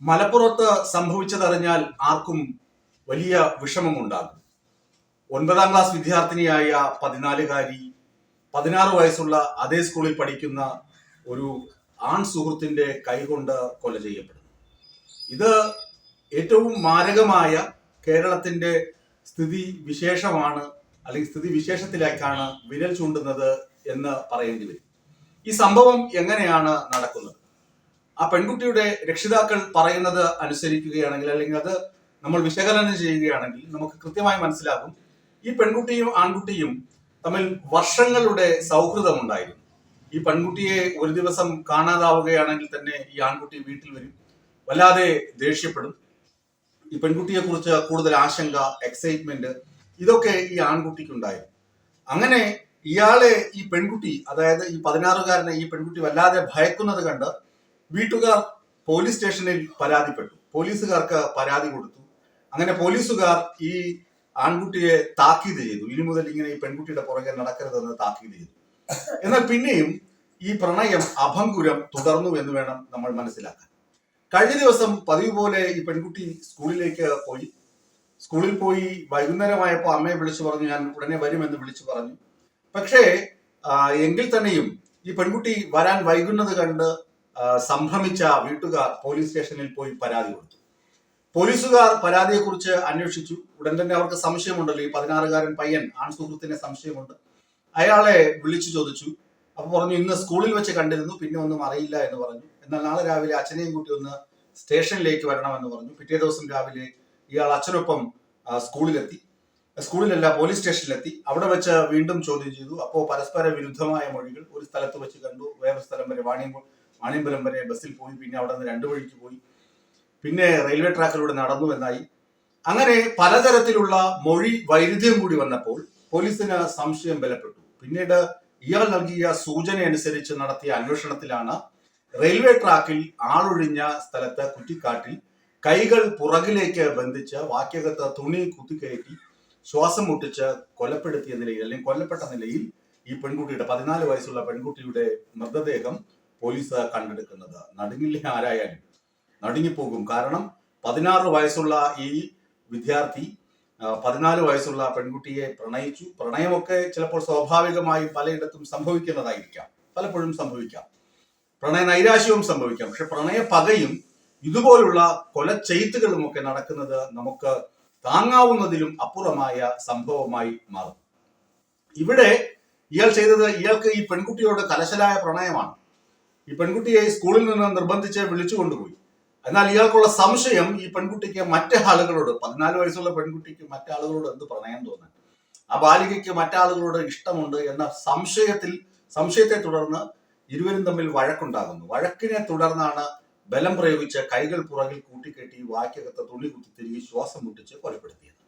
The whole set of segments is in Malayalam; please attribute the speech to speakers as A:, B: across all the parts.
A: മലപ്പുറത്ത് സംഭവിച്ചതറിഞ്ഞാൽ ആർക്കും വലിയ വിഷമമുണ്ടാകും. 9ാം ക്ലാസ് വിദ്യാർത്ഥിനിയായ 14കാരി 16 വയസ്സുള്ള അതേ സ്കൂളിൽ പഠിക്കുന്ന ഒരു ആൺ സുഹൃത്തിന്റെ കൈകൊണ്ട് കൊല ചെയ്യപ്പെടുന്നു. ഇത് ഏറ്റവും മാരകമായ കേരളത്തിന്റെ സ്ഥിതി വിശേഷമാണ്, അല്ലെങ്കിൽ സ്ഥിതി വിശേഷത്തിലേക്കാണ് വിരൽ ചൂണ്ടുന്നത് എന്ന് പറയേണ്ടി വരും. ഈ സംഭവം എങ്ങനെയാണ് നടക്കുന്നത്? ആ പെൺകുട്ടിയുടെ രക്ഷിതാക്കൾ പറയുന്നത് അനുസരിക്കുകയാണെങ്കിൽ, അല്ലെങ്കിൽ അത് നമ്മൾ വിശകലനം ചെയ്യുകയാണെങ്കിൽ നമുക്ക് കൃത്യമായി മനസ്സിലാകും, ഈ പെൺകുട്ടിയും ആൺകുട്ടിയും തമ്മിൽ വർഷങ്ങളുടെ സൗഹൃദമുണ്ടായിരുന്നു. ഈ പെൺകുട്ടിയെ ഒരു ദിവസം കാണാതാവുകയാണെങ്കിൽ തന്നെ ഈ ആൺകുട്ടി വീട്ടിൽ വരും, വല്ലാതെ ദേഷ്യപ്പെടും. ഈ പെൺകുട്ടിയെ കുറിച്ച് കൂടുതൽ ആശങ്ക, എക്സൈറ്റ്മെന്റ് ഇതൊക്കെ ഈ ആൺകുട്ടിക്ക് ഉണ്ടായിരുന്നു. അങ്ങനെ ഇയാളെ ഈ പെൺകുട്ടി, അതായത് ഈ 16കാരനെ ഈ പെൺകുട്ടി വല്ലാതെ ഭയക്കുന്നത് കണ്ട് വീട്ടുകാർ പോലീസ് സ്റ്റേഷനിൽ പരാതിപ്പെട്ടു. പോലീസുകാർക്ക് പരാതി കൊടുത്തു. അങ്ങനെ പോലീസുകാർ ഈ ആൺകുട്ടിയെ താക്കീത് ചെയ്തു. ഇനി മുതൽ ഇങ്ങനെ ഈ പെൺകുട്ടിയുടെ പുറകെ നടക്കരുതെന്ന് താക്കീത് ചെയ്തു. എന്നാൽ പിന്നെയും ഈ പ്രണയം അഭംഗുരം തുടർന്നു എന്ന് വേണം നമ്മൾ മനസ്സിലാക്കാൻ. കഴിഞ്ഞ ദിവസം പതിവ് പോലെ ഈ പെൺകുട്ടി സ്കൂളിലേക്ക് പോയി. സ്കൂളിൽ പോയി വൈകുന്നേരമായപ്പോൾ അമ്മയെ വിളിച്ചു പറഞ്ഞു, ഞാൻ ഉടനെ വരുമെന്ന് വിളിച്ചു പറഞ്ഞു. പക്ഷേ എങ്കിൽ തന്നെയും ഈ പെൺകുട്ടി വരാൻ വൈകുന്നത് കണ്ട് സംഭ്രമിച്ച വീട്ടുകാർ പോലീസ് സ്റ്റേഷനിൽ പോയി പരാതി കൊടുത്തു. പോലീസുകാർ പരാതിയെക്കുറിച്ച് അന്വേഷിച്ചു. ഉടൻ തന്നെ അവർക്ക് സംശയമുണ്ടല്ലോ, ഈ 16കാരൻ പയ്യൻ ആൺ സുഹൃത്തിന് സംശയമുണ്ട്. അയാളെ വിളിച്ചു ചോദിച്ചു. അപ്പൊ പറഞ്ഞു, ഇന്ന് സ്കൂളിൽ വെച്ച് കണ്ടിരുന്നു, പിന്നെ ഒന്നും അറിയില്ല എന്ന് പറഞ്ഞു. എന്നാൽ നാളെ രാവിലെ അച്ഛനെയും കൂട്ടി ഒന്ന് സ്റ്റേഷനിലേക്ക് വരണമെന്ന് പറഞ്ഞു. പിറ്റേ ദിവസം രാവിലെ ഇയാൾ അച്ഛനൊപ്പം സ്കൂളിലല്ല പോലീസ് സ്റ്റേഷനിലെത്തി. അവിടെ വെച്ച് വീണ്ടും ചോദ്യം ചെയ്തു. അപ്പോൾ പരസ്പര വിരുദ്ധമായ മൊഴികൾ. ഒരു സ്ഥലത്ത് വെച്ച് കണ്ടു, വേറെ സ്ഥലം വരെ വാണിയമ്പലം വരെ ബസ്സിൽ പോയി, പിന്നെ അവിടെ നിന്ന് 2 വഴിക്ക് പോയി, പിന്നെ റെയിൽവേ ട്രാക്കിലൂടെ നടന്നു എന്നായി. അങ്ങനെ പലതരത്തിലുള്ള മൊഴി വൈരുദ്ധ്യം കൂടി വന്നപ്പോൾ പോലീസിന് സംശയം ബലപ്പെട്ടു. പിന്നീട് ഇയാൾ നൽകിയ സൂചന അനുസരിച്ച് നടത്തിയ അന്വേഷണത്തിലാണ് റെയിൽവേ ട്രാക്കിൽ ആളൊഴിഞ്ഞ സ്ഥലത്ത് കുറ്റിക്കാട്ടിൽ കൈകൾ പുറകിലേക്ക് ബന്ധിച്ച് വാക്കകത്ത് തുണി കുത്തിക്കയറ്റി ശ്വാസം മുട്ടിച്ച് കൊലപ്പെടുത്തിയ നിലയിൽ, അല്ലെങ്കിൽ കൊല്ലപ്പെട്ട നിലയിൽ ഈ പെൺകുട്ടിയുടെ 14 വയസ്സുള്ള പെൺകുട്ടിയുടെ മൃതദേഹം പോലീസ് കണ്ടെടുക്കുന്നത്. നടുങ്ങില്ല ആരായാലും, നടുങ്ങിപ്പോകും. കാരണം 16 വയസ്സുള്ള ഈ വിദ്യാർത്ഥി 14 വയസ്സുള്ള പെൺകുട്ടിയെ പ്രണയിച്ചു. പ്രണയമൊക്കെ ചിലപ്പോൾ സ്വാഭാവികമായും പലയിടത്തും സംഭവിക്കുന്നതായിരിക്കാം, പലപ്പോഴും സംഭവിക്കാം. പ്രണയ നൈരാശ്യവും സംഭവിക്കാം. പക്ഷെ പ്രണയ പകയും ഇതുപോലുള്ള കൊലച്ചെയ്ത്തുകളും ഒക്കെ നടക്കുന്നത് നമുക്ക് താങ്ങാവുന്നതിലും അപ്പുറമായ സംഭവമായി മാറും. ഇവിടെ ഇയാൾ ചെയ്തത്, ഇയാൾക്ക് ഈ പെൺകുട്ടിയോട് കലശലായ പ്രണയമാണ്. ഈ പെൺകുട്ടിയെ സ്കൂളിൽ നിന്ന് നിർബന്ധിച്ച് വിളിച്ചു കൊണ്ടുപോയി. എന്നാൽ ഇയാൾക്കുള്ള സംശയം, ഈ പെൺകുട്ടിക്ക് മറ്റാളുകളോട്, 14 വയസ്സുള്ള പെൺകുട്ടിക്ക് മറ്റാളുകളോട് എന്ത് പ്രണയം തോന്നാൻ, ആ ബാലികയ്ക്ക് മറ്റാളുകളോട് ഇഷ്ടമുണ്ട് എന്ന സംശയത്തെ തുടർന്ന് ഇരുവരും തമ്മിൽ വഴക്കുണ്ടാകുന്നു. വഴക്കിനെ തുടർന്നാണ് ബലം പ്രയോഗിച്ച് കൈകൾ പുറകിൽ കൂട്ടിക്കെട്ടി വാക്കകത്ത് തുണി കുത്തി തിരികെ ശ്വാസം മുട്ടിച്ച് കൊലപ്പെടുത്തിയത്.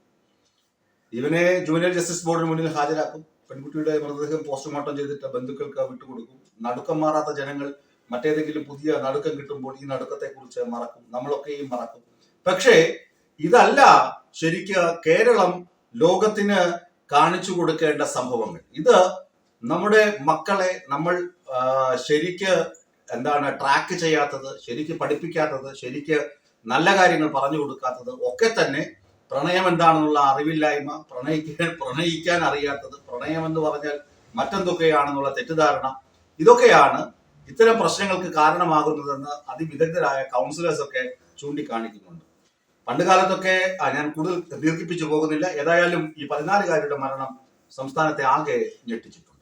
A: ഇവനെ ജൂനിയർ ജസ്റ്റിസ് ബോർഡിന് മുന്നിൽ ഹാജരാക്കും. പെൺകുട്ടിയുടെ മൃതദേഹം പോസ്റ്റ്മോർട്ടം ചെയ്തിട്ട് ബന്ധുക്കൾക്ക് വിട്ടുകൊടുക്കും. നടുക്കം മാറാത്ത ജനങ്ങൾ മറ്റേതെങ്കിലും പുതിയ നടുക്കം കിട്ടുമ്പോൾ ഈ നടുക്കത്തെ കുറിച്ച് മറക്കും, നമ്മളൊക്കെയും മറക്കും. പക്ഷേ ഇതല്ല ശരിക്ക് കേരളം ലോകത്തിന് കാണിച്ചു കൊടുക്കേണ്ട സംഭവങ്ങൾ. ഇത് നമ്മുടെ മക്കളെ നമ്മൾ ശരിക്ക് ട്രാക്ക് ചെയ്യാത്തത്, ശരിക്ക് പഠിപ്പിക്കാത്തത്, ശരിക്ക് നല്ല കാര്യങ്ങൾ പറഞ്ഞു കൊടുക്കാത്തത് ഒക്കെ തന്നെ പ്രണയം എന്താണെന്നുള്ള അറിവില്ലായ്മ, പ്രണയിക്കാൻ അറിയാത്തത്, പ്രണയം എന്ന് പറഞ്ഞാൽ മറ്റെന്തൊക്കെയാണെന്നുള്ള തെറ്റിദ്ധാരണ, ഇതൊക്കെയാണ് ഇത്തരം പ്രശ്നങ്ങൾക്ക് കാരണമാകുന്നതെന്ന് അതിവിദഗ്ധരായ കൗൺസിലേഴ്സ് ഒക്കെ ചൂണ്ടിക്കാണിക്കുന്നുണ്ട്. പണ്ട് കാലത്തൊക്കെ, ഞാൻ കൂടുതൽ ദീർഘിപ്പിച്ചു പോകുന്നില്ല, ഏതായാലും ഈ 14കാരിയുടെ മരണം സംസ്ഥാനത്തെ ആകെ ഞെട്ടിച്ചിട്ടുണ്ട്.